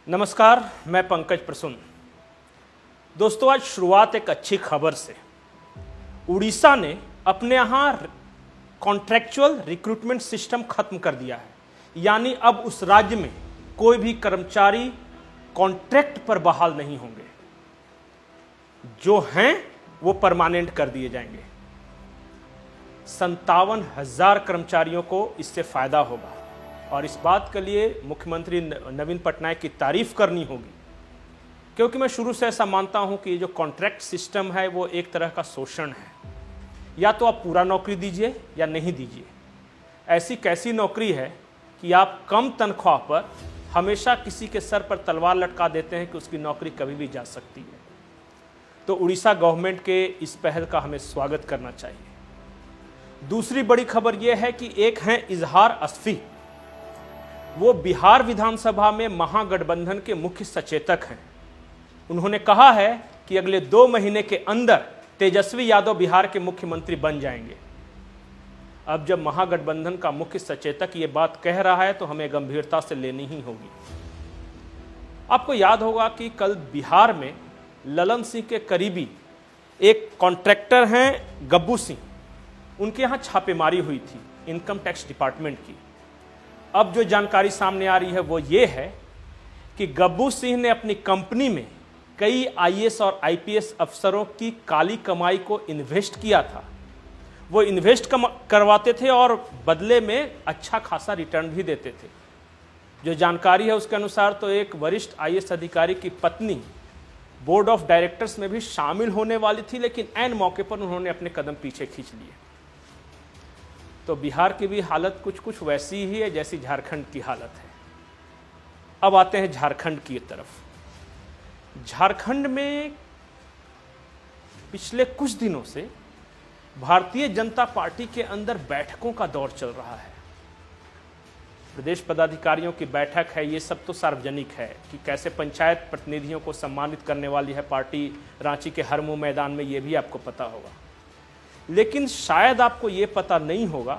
नमस्कार, मैं पंकज प्रसून। दोस्तों, आज शुरुआत एक अच्छी खबर से। उड़ीसा ने अपने यहाँ कॉन्ट्रैक्चुअल रिक्रूटमेंट सिस्टम खत्म कर दिया है। यानी अब उस राज्य में कोई भी कर्मचारी कॉन्ट्रैक्ट पर बहाल नहीं होंगे, जो हैं वो परमानेंट कर दिए जाएंगे। 57,000 कर्मचारियों को इससे फायदा होगा और इस बात के लिए मुख्यमंत्री नवीन पटनायक की तारीफ करनी होगी, क्योंकि मैं शुरू से ऐसा मानता हूं कि जो कॉन्ट्रैक्ट सिस्टम है वो एक तरह का शोषण है। या तो आप पूरा नौकरी दीजिए या नहीं दीजिए। ऐसी कैसी नौकरी है कि आप कम तनख्वाह पर हमेशा किसी के सर पर तलवार लटका देते हैं कि उसकी नौकरी कभी भी जा सकती है। तो उड़ीसा गवर्नमेंट के इस पहल का हमें स्वागत करना चाहिए। दूसरी बड़ी खबर यह है कि एक हैं इजहार असफी। वो बिहार विधानसभा में महागठबंधन के मुख्य सचेतक हैं। उन्होंने कहा है कि अगले 2 महीने के अंदर तेजस्वी यादव बिहार के मुख्यमंत्री बन जाएंगे। अब जब महागठबंधन का मुख्य सचेतक ये बात कह रहा है तो हमें गंभीरता से लेनी ही होगी। आपको याद होगा कि कल बिहार में ललन सिंह के करीबी एक कॉन्ट्रैक्टर हैं गब्बू सिंह, उनके यहाँ छापेमारी हुई थी इनकम टैक्स डिपार्टमेंट की। अब जो जानकारी सामने आ रही है वो ये है कि गब्बू सिंह ने अपनी कंपनी में कई आईएएस और आईपीएस अफसरों की काली कमाई को इन्वेस्ट किया था। वो इन्वेस्ट करवाते थे और बदले में अच्छा खासा रिटर्न भी देते थे। जो जानकारी है उसके अनुसार तो एक वरिष्ठ आईएएस अधिकारी की पत्नी बोर्ड ऑफ डायरेक्टर्स में भी शामिल होने वाली थी, लेकिन ऐन मौके पर उन्होंने अपने कदम पीछे खींच लिए। तो बिहार की भी हालत कुछ वैसी ही है जैसी झारखंड की हालत है। अब आते हैं झारखंड की तरफ। झारखंड में पिछले कुछ दिनों से भारतीय जनता पार्टी के अंदर बैठकों का दौर चल रहा है। प्रदेश पदाधिकारियों की बैठक है, ये सब तो सार्वजनिक है कि कैसे पंचायत प्रतिनिधियों को सम्मानित करने वाली है पार्टी रांची के हरमू मैदान में, ये भी आपको पता होगा। लेकिन शायद आपको ये पता नहीं होगा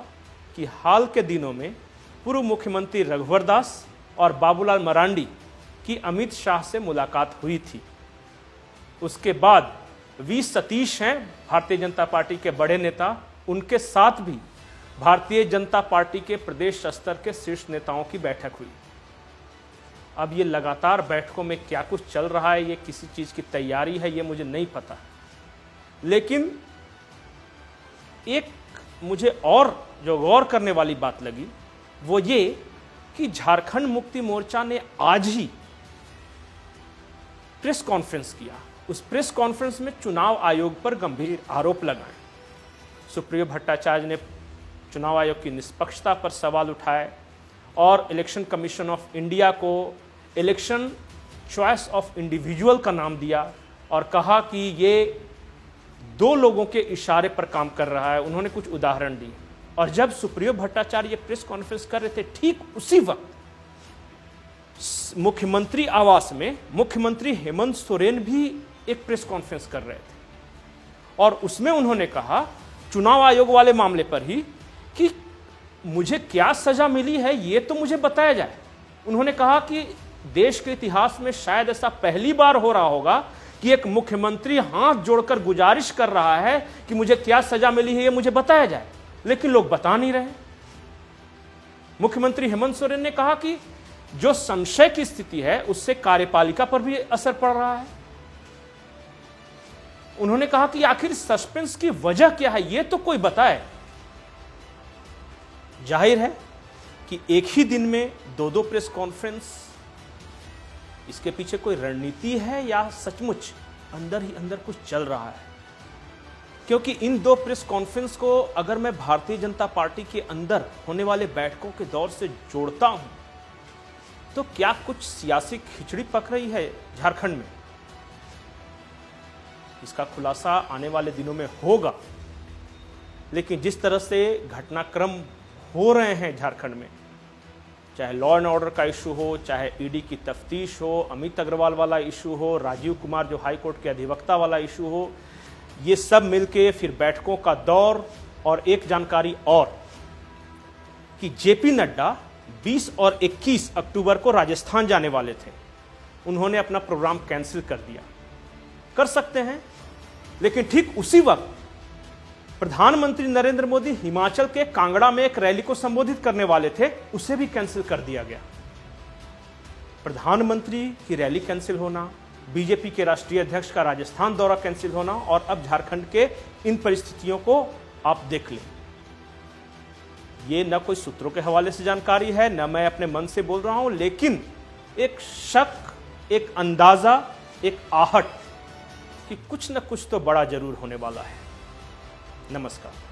कि हाल के दिनों में पूर्व मुख्यमंत्री रघुवर दास और बाबूलाल मरांडी की अमित शाह से मुलाकात हुई थी। उसके बाद वी सतीश हैं भारतीय जनता पार्टी के बड़े नेता, उनके साथ भी भारतीय जनता पार्टी के प्रदेश स्तर के शीर्ष नेताओं की बैठक हुई। अब ये लगातार बैठकों में क्या कुछ चल रहा है, ये किसी चीज़ की तैयारी है, ये मुझे नहीं पता। लेकिन एक मुझे और जो गौर करने वाली बात लगी वो ये कि झारखंड मुक्ति मोर्चा ने आज ही प्रेस कॉन्फ्रेंस किया। उस प्रेस कॉन्फ्रेंस में चुनाव आयोग पर गंभीर आरोप लगाए। सुप्रियो भट्टाचार्य ने चुनाव आयोग की निष्पक्षता पर सवाल उठाए और इलेक्शन कमीशन ऑफ इंडिया को इलेक्शन चॉइस ऑफ इंडिविजुअल का नाम दिया और कहा कि ये 2 लोगों के इशारे पर काम कर रहा है। उन्होंने कुछ उदाहरण दिए और जब सुप्रियो भट्टाचार्य प्रेस कॉन्फ्रेंस कर रहे थे, ठीक उसी वक्त मुख्यमंत्री आवास में मुख्यमंत्री हेमंत सोरेन भी एक प्रेस कॉन्फ्रेंस कर रहे थे और उसमें उन्होंने कहा चुनाव आयोग वाले मामले पर ही कि मुझे क्या सजा मिली है ये तो मुझे बताया जाए। उन्होंने कहा कि देश के इतिहास में शायद ऐसा पहली बार हो रहा होगा कि एक मुख्यमंत्री हाथ जोड़कर गुजारिश कर रहा है कि मुझे क्या सजा मिली है ये मुझे बताया जाए, लेकिन लोग बता नहीं रहे। मुख्यमंत्री हेमंत सोरेन ने कहा कि जो संशय की स्थिति है उससे कार्यपालिका पर भी असर पड़ रहा है। उन्होंने कहा कि आखिर सस्पेंस की वजह क्या है ये तो कोई बताए। जाहिर है कि एक ही दिन में 2 प्रेस कॉन्फ्रेंस, इसके पीछे कोई रणनीति है या सचमुच अंदर ही अंदर कुछ चल रहा है। क्योंकि इन 2 प्रेस कॉन्फ्रेंस को अगर मैं भारतीय जनता पार्टी के अंदर होने वाले बैठकों के दौर से जोड़ता हूं तो क्या कुछ सियासी खिचड़ी पक रही है झारखंड में? इसका खुलासा आने वाले दिनों में होगा। लेकिन जिस तरह से घटनाक्रम हो रहे हैं झारखंड में, चाहे लॉ एंड ऑर्डर का इशू हो, चाहे ईडी की तफ्तीश हो, अमित अग्रवाल वाला इशू हो, राजीव कुमार जो हाई कोर्ट के अधिवक्ता वाला इशू हो, ये सब मिलके फिर बैठकों का दौर। और एक जानकारी और कि जेपी नड्डा 20 और 21 अक्टूबर को राजस्थान जाने वाले थे उन्होंने अपना प्रोग्राम कैंसिल कर दिया। कर सकते हैं, लेकिन ठीक उसी वक्त प्रधानमंत्री नरेंद्र मोदी हिमाचल के कांगड़ा में एक रैली को संबोधित करने वाले थे, उसे भी कैंसिल कर दिया गया। प्रधानमंत्री की रैली कैंसिल होना, बीजेपी के राष्ट्रीय अध्यक्ष का राजस्थान दौरा कैंसिल होना, और अब झारखंड के इन परिस्थितियों को आप देख लें। ये न कोई सूत्रों के हवाले से जानकारी है, न मैं अपने मन से बोल रहा हूं, लेकिन एक शक, एक अंदाजा, एक आहट कि कुछ न कुछ तो बड़ा जरूर होने वाला है। नमस्कार।